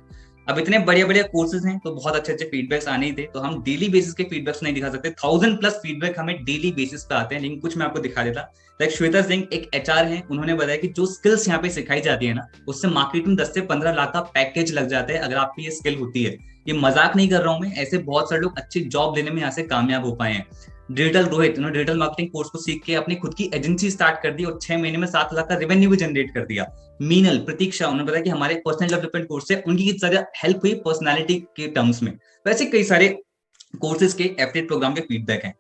अब इतने बढ़िया बढ़िया कोर्सेज हैं तो बहुत अच्छे अच्छे फीडबैक्स आने ही थे, तो हम डेली बेसिस के फीडबैक्स नहीं दिखा सकते। 1000+ फीडबैक हमें डेली बेसिस पे आते हैं, लेकिन कुछ मैं आपको दिखा देता। लाइक श्वेता सिंह एक एचआर है, उन्होंने बताया कि जो स्किल्स यहाँ पे सिखाई जाती है ना, उससे मार्केट में 10 से 15 लाख का पैकेज लग जाता है अगर आपकी ये स्किल होती है। ये मजाक नहीं कर रहा हूं मैं, ऐसे बहुत सारे लोग अच्छी जॉब लेने में यहाँ से कामयाब हो पाए हैं। डिजिटल रोहित, उन्होंने डिजिटल मार्केटिंग कोर्स को सीख के अपनी खुद की एजेंसी स्टार्ट कर दी और 6 महीने में 7 लाख का रेवेन्यू भी जनरेट कर दिया। मीनल, प्रतीक्षा, उन्होंने बताया कि हमारे पर्सनल डेवलपमेंट कोर्स से उनकी किस तरह हेल्प हुई पर्सनालिटी के टर्म्स में। वैसे कई सारे कोर्सेज के एफिलिएट प्रोग्राम के फीडबैक हैं।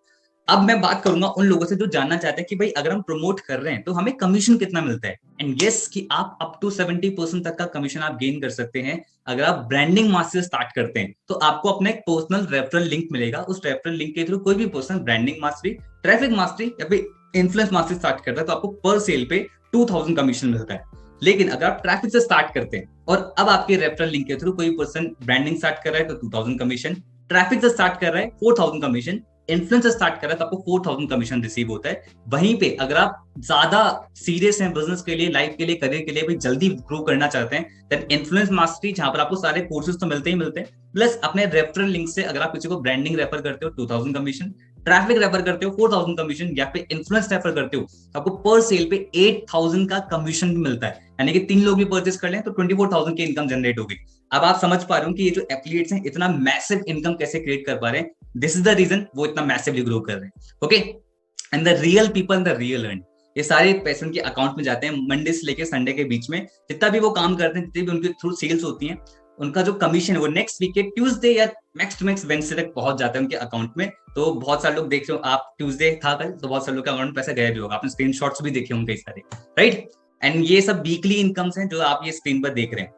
अब मैं बात करूंगा उन लोगों से जो जानना चाहते हैं कि भाई अगर हम प्रमोट कर रहे हैं तो हमें कमीशन कितना मिलता है। एंड यस, कि आप अप टू 70% तक का कमीशन आप गेन कर सकते हैं अगर आप ब्रांडिंग मास्टर स्टार्ट करते हैं। तो आपको अपना एक पर्सनल रेफरल लिंक मिलेगा, उस रेफरल लिंक के थ्रू कोई भी person branding mastery, traffic mastery या फिर इन्फ्लुएंस मास्टरी स्टार्ट करता है तो आपको पर सेल पे 2000 कमीशन मिलता है। लेकिन अगर आप ट्रैफिक से स्टार्ट करते हैं और अब आपके रेफरल लिंक के थ्रू कोई पर्सन ब्रांडिंग स्टार्ट कर रहा है तो 2000 कमीशन, ट्रैफिक से स्टार्ट कर रहा है 4000 कमीशन, इन्फ्लुएंसर स्टार्ट कर रहा है तो आपको 4000 कमीशन रिसीव होता है। वहीं पे अगर आप ज्यादा सीरियस हैं बिजनेस के लिए, लाइफ के लिए, करियर के लिए, भाई जल्दी ग्रो करना चाहते हैं, देन इन्फ्लुएंस मास्टरी, जहां पर आपको सारे कोर्सेज तो मिलते ही मिलते हैं, प्लस अपने रेफरल लिंक से अगर आप किसी को ब्रांडिंग रेफर करते हो 2000 कमीशन, ट्रैफिक रेफर करते हो 4000 कमीशन, या फिर इन्फ्लुएंस रेफर करते हो तो आपको पर सेल पे 8000 का कमीशन भी मिलता है। यानी कि 3 लोग भी परचेस कर लें तो 24,000 की इनकम जनरेट होगी। अब आप समझ पा रहे हो कि ये जो एफिलिएट्स हैं इतना मैसिव इनकम कैसे क्रिएट कर पा रहे हैं। दिस इज द रीजन वो इतना मैसिवली ग्रो कर रहे हैं। Okay, and the real people, the real earn, ये सारे पैसे उनके अकाउंट में जाते हैं मंडे से लेके संडे के बीच में। जितना भी वो काम करते हैं, जितनी भी उनके थ्रू सेल्स होती हैं, उनका जो कमीशन है वो नेक्स्ट वीक के ट्यूसडे या मैक्स टू मैक्स वेडनेसडे तक पहुंच जाता है उनके अकाउंट में। तो बहुत सारे लोग देख रहे हो आप, ट्यूसडे था कल, तो बहुत सारे लोग के अकाउंट में पैसा गया भी होगा, आपने स्क्रीनशॉट्स भी देखे होंगे कई सारे, राइट। एंड ये सब वीकली इनकम्स हैं जो आप ये स्क्रीन पर देख रहे हैं।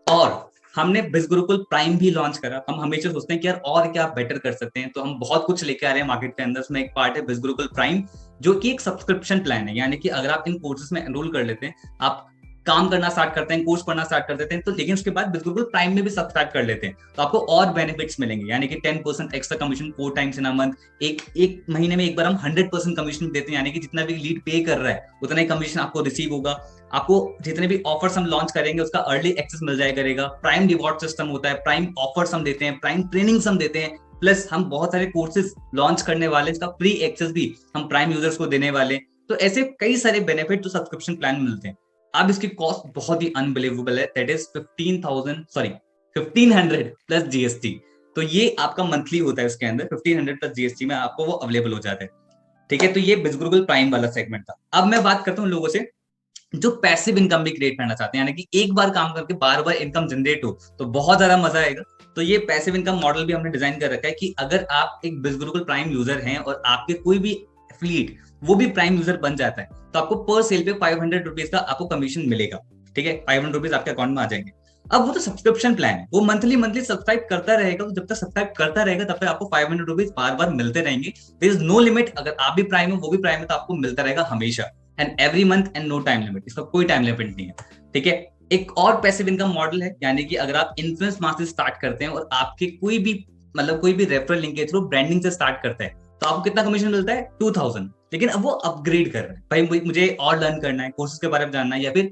और हमने बिज गुरुकुल प्राइम भी लॉन्च करा। हम हमेशा सोचते हैं कि यार और क्या बेटर कर सकते हैं, तो हम बहुत कुछ लेके आ रहे हैं मार्केट के अंदर। उसमें एक पार्ट है बिज गुरुकुल प्राइम, जो कि एक सब्सक्रिप्शन प्लान है, यानी कि अगर आप इन कोर्सेज में एनरोल कर लेते हैं, आप काम करना स्टार्ट करते हैं, कोर्स पढ़ना स्टार्ट कर देते हैं, तो लेकिन उसके बाद बिज गुरुकुल प्राइम में भी सब्सक्राइब कर लेते हैं, तो आपको और बेनिफिट्स मिलेंगे, यानी कि 10% extra commission 4 times in a month. एक महीने में एक बार हम 100% कमीशन देते हैं, यानी कि जितना भी लीड पे कर रहा है उतना ही कमीशन आपको रिसीव होगा। आपको जितने भी ऑफर्स हम लॉन्च करेंगे उसका अर्ली एक्सेस मिल जाया करेगा। प्राइम रिवॉर्ड सिस्टम होता है, प्राइम ऑफर्स हम देते हैं, प्राइम ट्रेनिंग्स हम देते हैं, प्लस हम बहुत सारे कोर्सेज लॉन्च करने वाले, इसका फ्री एक्सेस भी हम प्राइम यूजर्स को देने वाले। तो ऐसे कई सारे बेनिफिट जो सब्सक्रिप्शन प्लान में मिलते हैं। अब इसकी कॉस्ट बहुत ही अनबिलीवेबल है, दैट इज 1500 प्लस जीएसटी। तो ये आपका मंथली होता है, उसके अंदर 1500 प्लस जीएसटी में आपको वो अवेलेबल हो जाता है। ठीक है, तो ये बिज गुरुकुल प्राइम वाला सेगमेंट था। अब मैं बात करता हूँ लोगों से जो पैसिव इनकम भी क्रिएट करना चाहते हैं, यानी कि एक बार काम करके बार बार इनकम जनरेट हो, तो बहुत ज्यादा मजा आएगा। तो ये पैसिव इनकम मॉडल भी हमने डिजाइन कर रखा है कि अगर आप एक बिज गुरुकुल प्राइम यूजर हैं और आपके कोई भी एफिलिएट वो भी प्राइम यूजर बन जाता है, तो आपको पर सेल पे 500 रुपीज का आपको कमीशन मिलेगा। ठीक है, 500 रुपीज आपके अकाउंट में आ जाएंगे। अब वो तो सब्सक्रिप्शन प्लान है, वो मंथली सब्सक्राइब करता रहेगा, तो जब तक सब्सक्राइब करता रहेगा तब तक आपको 500 रुपीज बार बार मिलते रहेंगे। देयर इज नो लिमिट, अगर आप भी प्राइम हो वो भी प्राइम है, तो आपको मिलता रहेगा हमेशा, and every month and no time limit, इसका कोई टाइम लिमिट नहीं है। ठीक है, एक और पैसिव इनकम मॉडल है, यानी कि अगर आप इन्फ्लुएंस मार्केटिंग स्टार्ट करते हैं और आपके कोई भी रेफरल लिंक के थ्रू ब्रांडिंग से स्टार्ट करता है, तो आपको कितना कमीशन मिलता है? 2000। लेकिन अब वो अपग्रेड कर रहा है, भाई मुझे और लर्न करना है, कोर्सेज के बारे में जानना है, या फिर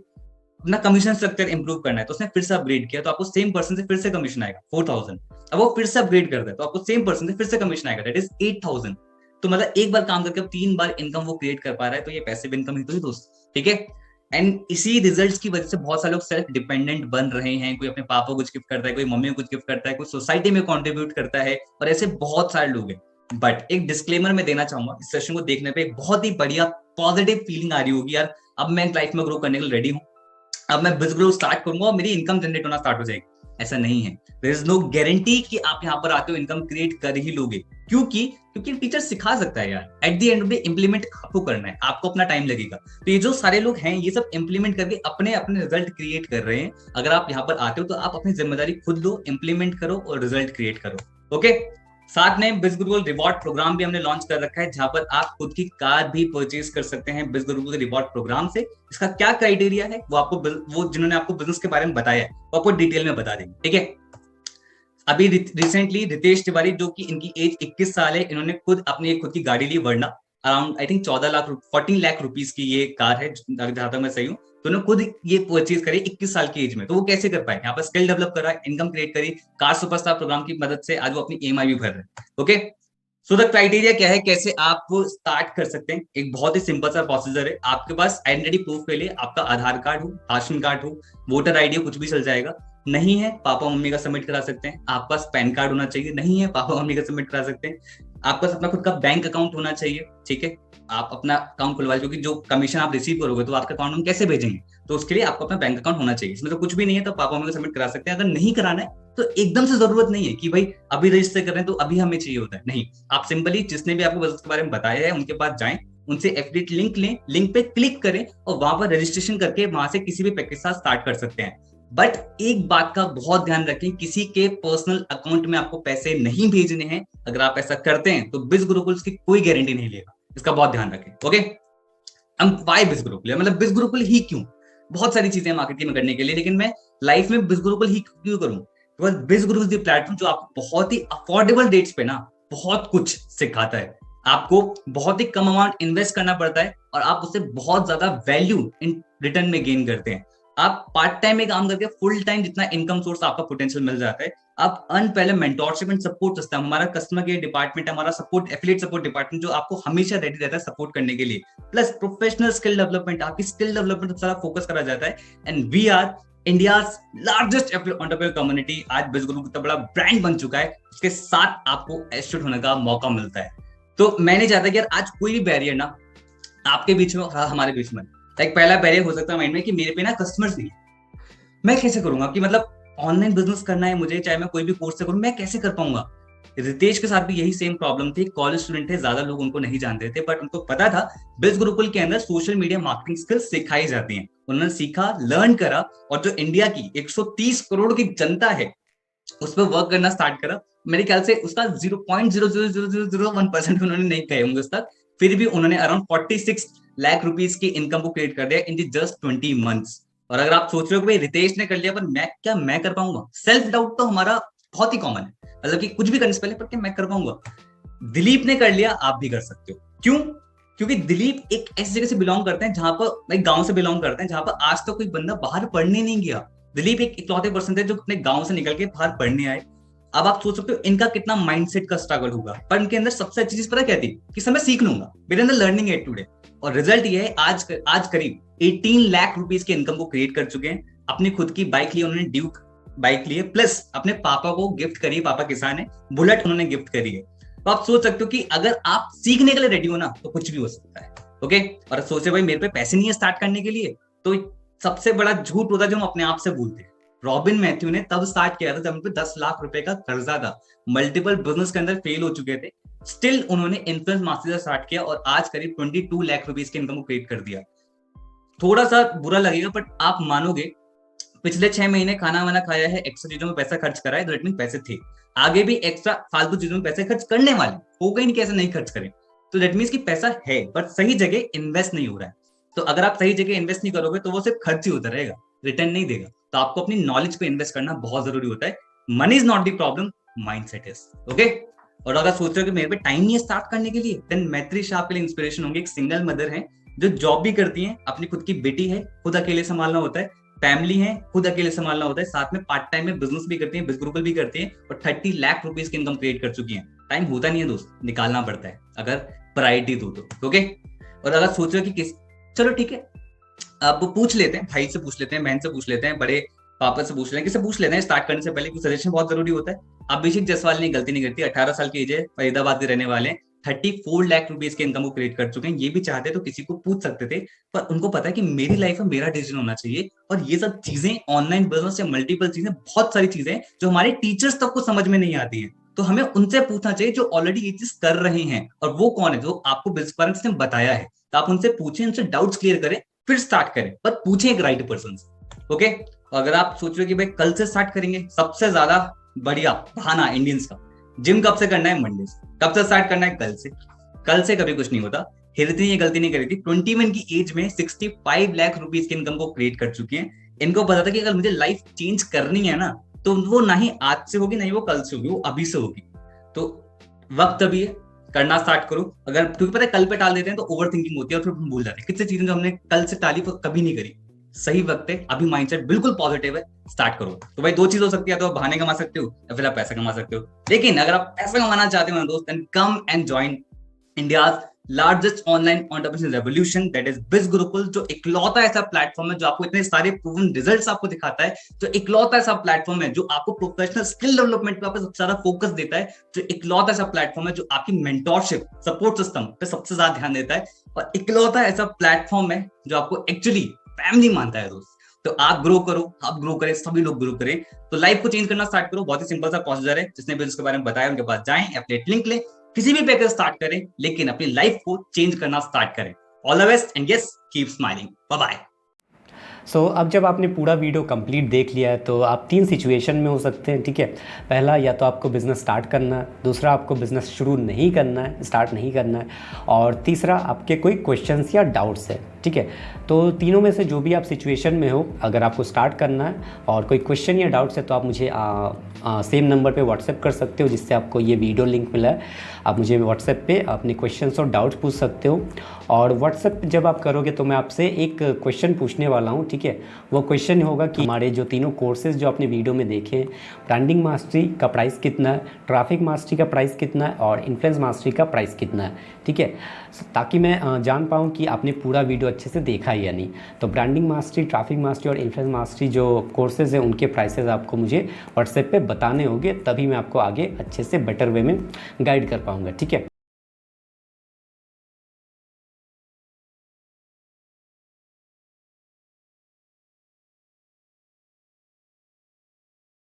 अपना कमीशन स्ट्रक्चर इंप्रूव करना है, तो उसने फिर से अपग्रेड किया, तो आपको सेम पर्सन से फिर से कमीशन आएगा 4000। अब वो फिर से अपग्रेड करता है, तो आपको सेम पर्सन से फिर से कमीशन आएगा, दैट इज 8000। तो मतलब एक बार काम करके अब 3 बार इनकम वो क्रिएट कर पा रहा है, तो ये पैसिव इनकम ही तो है दोस्त। ठीक है, एंड इसी रिजल्ट्स की वजह से बहुत सारे लोग सेल्फ डिपेंडेंट बन रहे हैं। कोई अपने पापा को कुछ गिफ्ट करता है, कोई मम्मी को कुछ गिफ्ट करता है, कोई सोसाइटी में कॉन्ट्रीब्यूट करता है, और ऐसे बहुत सारे लोग हैं। बट एक डिस्क्लेमर में देना चाहूंगा, इस सेशन को देखने पे एक बहुत ही बढ़िया पॉजिटिव फीलिंग आ रही होगी, यार अब मैं लाइफ में ग्रो करने के लिए रेडी हूँ, अब मैं बिज ग्रो स्टार्ट करूंगा और मेरी इनकम जनरेट होना स्टार्ट हो जाएगी। ऐसा नहीं है, देयर इज नो गारंटी कि आप यहाँ पर आते हो इनकम क्रिएट कर ही लोगे। क्योंकि टीचर सिखा सकता है यार, at the end of the implement आपको करना है, आपको अपना टाइम लगेगा। तो ये जो सारे लोग हैं ये सब इंप्लीमेंट करके अपने अपने रिजल्ट क्रिएट कर रहे हैं। अगर आप यहाँ पर आते हो तो आप अपनी जिम्मेदारी खुद लो, इंप्लीमेंट करो और रिजल्ट क्रिएट करो। ओके, साथ में बिज गुरुकुल रिवॉर्ड प्रोग्राम भी हमने लॉन्च कर रखा है, जहां पर आप खुद की कार भी परचेज कर सकते हैं बिज गुरुकुल रिवॉर्ड प्रोग्राम से। इसका क्या क्राइटेरिया है वो जिन्होंने आपको बिजनेस के बारे में बताया है वो आपको डिटेल में बता देंगे। ठीक है, अभी रिसेंटली रितेश तिवारी, जो कि इनकी एज 21 साल है, इन्होंने खुद अपनी खुद की गाड़ी ली, वर्ना around I think 14 lakh rupees की ये कार है, जहां तक मैं सही हूँ। तो उन्होंने खुद ये परचेज करी 21 साल की एज में। तो वो कैसे कर पाए? यहाँ पर स्किल डेवलप करा, इनकम क्रिएट करी, कार सुपरस्टार प्रोग्राम की मदद से आज वो अपनी ईएमआई भी भर रहे हैं। ओके, सो द क्राइटेरिया क्या है, कैसे आप वो स्टार्ट कर सकते हैं? एक बहुत ही सिंपल सा प्रोसीजर है। आपके पास आइडेंटिटी प्रूफ के लिए आपका आधार कार्ड हो, राशन कार्ड हो, वोटर आईडी हो, कुछ भी चल जाएगा। नहीं है, पापा मम्मी का सबमिट करा सकते हैं। आपके पास पैन कार्ड होना चाहिए। नहीं है, पापा मम्मी का सबमिट करा सकते हैं। आपके पास अपना खुद का बैंक अकाउंट होना चाहिए। ठीक है, आप अपना अकाउंट खुलवा, क्योंकि जो कमीशन आप रिसीव करोगे तो आपके अकाउंट में कैसे भेजेंगे, तो उसके लिए आपको अपना बैंक अकाउंट होना चाहिए। इसमें तो कुछ भी नहीं है, तो पापा मम्मी को सबमिट करा सकते हैं। अगर नहीं कराना है तो एकदम से जरूरत नहीं है कि भाई अभी रजिस्टर कर रहे हैं तो अभी हमें चाहिए होता है। नहीं, आप सिंपली जिसने भी आपको बिजनेस के बारे में बताया है उनके पास जाएं, उनसे एफिलिएट लिंक लें, लिंक पे क्लिक करें और वहां पर रजिस्ट्रेशन करके वहां से किसी भी पैकेज के साथ स्टार्ट कर सकते हैं। बट एक बात का बहुत ध्यान रखें, किसी के पर्सनल अकाउंट में आपको पैसे नहीं भेजने हैं। अगर आप ऐसा करते हैं तो बिज गुरुकुल की कोई गारंटी नहीं लेगा, इसका बहुत ध्यान रखें। ओके, हम वाई बिज गुरुकुल, मतलब बिज गुरुकुल ही क्यों? बहुत सारी चीजें मार्केटिंग में करने के लिए, लेकिन मैं लाइफ में बिज गुरुकुल ही क्यों करूं? बिकॉज बिज गुरुकुल इज द प्लेटफॉर्म जो आपको बहुत ही अफोर्डेबल रेट्स पे ना बहुत कुछ सिखाता है। आपको बहुत ही कम अमाउंट इन्वेस्ट करना पड़ता है और आप उससे बहुत ज्यादा वैल्यू इन रिटर्न में गेन करते हैं। आप पार्ट टाइम में काम करके फुल टाइम जितना इनकम सोर्स आपका पोटेंशियल मिल जाता है। आप अर्न पहले मेंटोरशिप एंड सपोर्ट सिस्टम, हमारा कस्टमर केयर डिपार्टमेंट, हमारा सपोर्ट एफिलिएट सपोर्ट डिपार्टमेंट जो आपको हमेशा रेडी रहता है सपोर्ट करने के लिए, प्लस प्रोफेशनल स्किल डेवलपमेंट, आपकी स्किल डेवलपमेंट पर सारा फोकस करा जाता है। And we are India's largest entrepreneur community. आज बिज गुरुकुल इतना बड़ा ब्रांड बन चुका है, उसके साथ आपको एसोसिएट होने का मौका मिलता है। तो मैं नहीं चाहता कि यार आज कोई भी बैरियर ना आपके बीच में और हमारे बीच में, लाइक पहला बैरियर हो सकता है माइंड में कि मेरे पे ना कस्टमर्स नहीं है, मैं कैसे करूंगा? कि मतलब ऑनलाइन बिजनेस करना है मुझे, चाहे मैं कोई भी कोर्स से करूं, मैं कैसे कर पाऊंगा? रितेश के साथ भी यही सेम प्रॉब्लम थी, कॉलेज स्टूडेंट थे, ज्यादा लोग उनको नहीं जानते थे, बट उनको पता था बिज गुरुकुल के अंदर सोशल मीडिया मार्केटिंग स्किल्स सिखाई जाती हैं। उन्होंने सीखा, लर्न करा, और जो इंडिया की 130 करोड़ की जनता है उस पर वर्क करना स्टार्ट करा। मेरे ख्याल से उसका 0.00001% उन्होंने नहीं कहे होंगे उस तक, फिर भी उन्होंने अराउंड 46 लाख रुपीस की इनकम को क्रिएट कर दिया इन दी जस्ट 20 मंथ्स। और अगर आप सोच रहे हो कि भाई रितेश ने कर लिया पर मैं कर पाऊंगा, सेल्फ डाउट तो हमारा बहुत ही कॉमन है, मतलब कि कुछ भी करने से पहले पर क्या मैं कर पाऊंगा। दिलीप ने कर लिया, आप भी कर सकते हो। क्यों? क्योंकि दिलीप एक ऐसी जगह से बिलोंग करते हैं जहां पर, एक गांव से बिलोंग करते हैं जहां पर आज तक कोई बंदा बाहर पढ़ने नहीं गया। दिलीप एक इकलौते पर्सन थे जो अपने गांव से निकल के बाहर पढ़ने आए। अब आप सोच सकते हो इनका कितना माइंडसेट का स्ट्रगल होगा, पर इनके अंदर सबसे अच्छी चीज पता क्या थी कि समय सीख लूंगा, मेरे अंदर लर्निंग है टुडे। और रिजल्ट ये है, आज करीब 18 लाख रुपीस की इनकम को क्रिएट कर चुके हैं। अपनी खुद की बाइक ली उन्होंने, ड्यूक बाइक ली है, प्लस अपने पापा को गिफ्ट करी है, पापा किसान है, बुलेट उन्होंने गिफ्ट करी है। तो आप सोच सकते हो कि अगर आप सीखने के लिए रेडी हो ना तो कुछ भी हो सकता है। ओके, और सोचे भाई मेरे पे पैसे नहीं है स्टार्ट करने के लिए, तो सबसे बड़ा झूठ होता है जो हम अपने आप से बोलते हैं। रॉबिन मैथ्यू ने तब स्टार्ट किया था जब उन पे 10 लाख रुपए का कर्जा था, मल्टीपल बिजनेस के अंदर फेल हो चुके थे, स्टिल उन्होंने इन्फ्लुएंस मास्टर स्टार्ट किया और आज करीब 22 लाख रुपीस की इनकम को क्रिएट कर दिया। थोड़ा सा बुरा लगेगा बट आप मानोगे, पिछले 6 महीने खाना वाना खाया है, एक्स्ट्रा चीजों में पैसा खर्च करा है, तो दैट मीन पैसे थे, आगे भी एक्स्ट्रा फालतू चीजों में पैसे खर्च करने वाले, होगा ही नहीं कैसे नहीं खर्च करें। तो दैट मीन्स कि पैसा है बट सही जगह इन्वेस्ट नहीं हो रहा है। तो अगर आप सही जगह इन्वेस्ट नहीं करोगे तो वो सिर्फ खर्च ही होता रहेगा, रिटर्न नहीं देगा। तो आपको अपनी नॉलेज पे इन्वेस्ट करना बहुत जरूरी होता है। Money is not the problem, mindset is. Okay, और अगर सोच रहे हो कि मेरे पे टाइम नहीं है स्टार्ट करने के लिए, देन मैत्री शाह के लिए इंस्पिरेशन होंगे। एक सिंगल मदर है जो जॉब भी करती है, अपनी खुद की बेटी है, खुद अकेले संभालना होता है, फैमिली है, खुद अकेले संभालना होता है, साथ में पार्ट टाइम में बिजनेस भी करती है, बिज गुरुकुल भी करती है, और 30 लाख रुपीस की इनकम क्रिएट कर चुकी है। टाइम होता नहीं है दोस्त, निकालना पड़ता है अगर प्रायोरिटी दो तो। ओके, और अगर सोच रहे हो कि चलो ठीक है, अब पूछ लेते हैं, भाई से पूछ लेते हैं, बहन से पूछ लेते हैं, बड़े पापा से पूछ लेते हैं, किससे पूछ लेते हैं स्टार्ट करने से पहले, कुछ सजेशन बहुत जरूरी होता है। अभिषेक जायसवाल ने गलती नहीं करती, 18 साल की एज है, फरीदाबाद के रहने वाले, 34 लाख रुपीस के इनकम को क्रिएट कर चुके हैं। ये भी चाहते तो किसी को पूछ सकते थे, पर उनको पता है कि मेरी लाइफ में मेरा डिसीजन होना चाहिए। और ये सब चीजें, ऑनलाइन बिजनेस या मल्टीपल चीजें, बहुत सारी चीजें जो हमारे टीचर्स तक को समझ में नहीं आती है, तो हमें उनसे पूछना चाहिए जो ऑलरेडी ये चीज कर रहे हैं। और वो कौन है? जो आपको बिजनेस ने बताया है, तो आप उनसे पूछें, उनसे डाउट्स क्लियर करें, फिर स्टार्ट करें, पर पूछें एक राइट पर्सन से। ओके, अगर आप सोच रहे हो कि भाई कल से स्टार्ट करेंगे, सबसे ज्यादा बढ़िया बहाना इंडियंस का, जिम कब से करना है? मंडे से। कब से स्टार्ट करना है? कल से। कल से कभी कुछ नहीं होता। हिरती ने ये गलती नहीं करी थी, 21 की एज में 65 लाख रुपीस की इनकम को क्रिएट कर चुकी हैं। इनको पता था कि अगर मुझे लाइफ चेंज करनी है ना, तो वो ना ही आज से होगी, ना ही वो कल से होगी, वो अभी से होगी। तो वक्त अभी है, करना स्टार्ट करो। अगर क्योंकि पता है कल पे टाल देते हैं तो ओवर थिंकिंग होती है और फिर हम भूल जाते हैं कितनी चीजें जो हमने कल से टाली वो कभी नहीं करी। सही वक्त है, अभी माइंडसेट बिल्कुल पॉजिटिव है, स्टार्ट करो। तो भाई दो चीज हो सकती है, तो आप बहाने कमा सकते हो या फिर आप पैसा कमा सकते हो। लेकिन अगर आप पैसा कमाना चाहते हो ना दोस्त, then come and join India's largest online entrepreneurship revolution, that is biz Gurukul, जो इकलौता ऐसा प्लेटफॉर्म है जो आपको इतने सारे प्रूवन रिजल्ट्स आपको दिखाता है, जो इकलौता ऐसा प्लेटफॉर्म है जो आपको प्रोफेशनल स्किल डेवलपमेंट पे सबसे ज्यादा फोकस देता है, जो इकलौता ऐसा प्लेटफॉर्म है जो आपकी मेंटोरशिप सपोर्ट सिस्टम पे सबसे ज्यादा ध्यान देता है, और इकलौता ऐसा प्लेटफॉर्म है जो आपको एक्चुअली फैमिली मानता है दोस्त। तो आप ग्रो करो, आप ग्रो करें, सभी लोग ग्रो करें, तो लाइफ को चेंज करना स्टार्ट करो। बहुत ही सिंपल सा प्रोसीजर है, जिसने भी इसके बारे में बताया उनके पास जाएं, अपडेट लिंक लें, किसी भी पैकेज स्टार्ट करें, लेकिन अपनी लाइफ को चेंज करना स्टार्ट करें। All the best and yes, keep smiling, bye bye. So अब जब आपने पूरा वीडियो कंप्लीट देख लिया है तो आप 3 सिचुएशन में हो सकते हैं, ठीक है। पहला, या तो आपको बिज़नेस स्टार्ट करना है, दूसरा आपको बिज़नेस शुरू नहीं करना है, स्टार्ट नहीं करना है, और तीसरा आपके कोई क्वेश्चंस या डाउट्स है, ठीक है। तो तीनों में से जो भी आप सिचुएशन में हो, अगर आपको स्टार्ट करना है और कोई क्वेश्चन या डाउट्स है तो आप मुझे सेम नंबर पे व्हाट्सएप कर सकते हो जिससे आपको ये वीडियो लिंक मिला है। आप मुझे व्हाट्सएप पे अपने क्वेश्चंस और डाउट्स पूछ सकते हो, और व्हाट्सएप जब आप करोगे तो मैं आपसे एक क्वेश्चन पूछने वाला हूँ, ठीक है। वो क्वेश्चन होगा कि हमारे जो तीनों कोर्सेज जो आपने वीडियो में देखे हैं, ब्रांडिंग मास्टरी का प्राइस कितना है, ट्रैफिक मास्टरी का प्राइस कितना है, और इन्फ्लुएंस मास्टरी का प्राइस कितना है, ठीक है, ताकि मैं जान पाऊँ कि आपने पूरा वीडियो अच्छे से देखा है या नहीं। तो ब्रांडिंग मास्टरी, ट्रैफिक मास्टरी और इन्फ्लुएंस मास्टरी जो कोर्सेज हैं उनके प्राइसेस आपको मुझे व्हाट्सएप पे बताने होंगे, तभी मैं आपको आगे अच्छे से बेटर वे में गाइड कर पाऊँगा, ठीक है।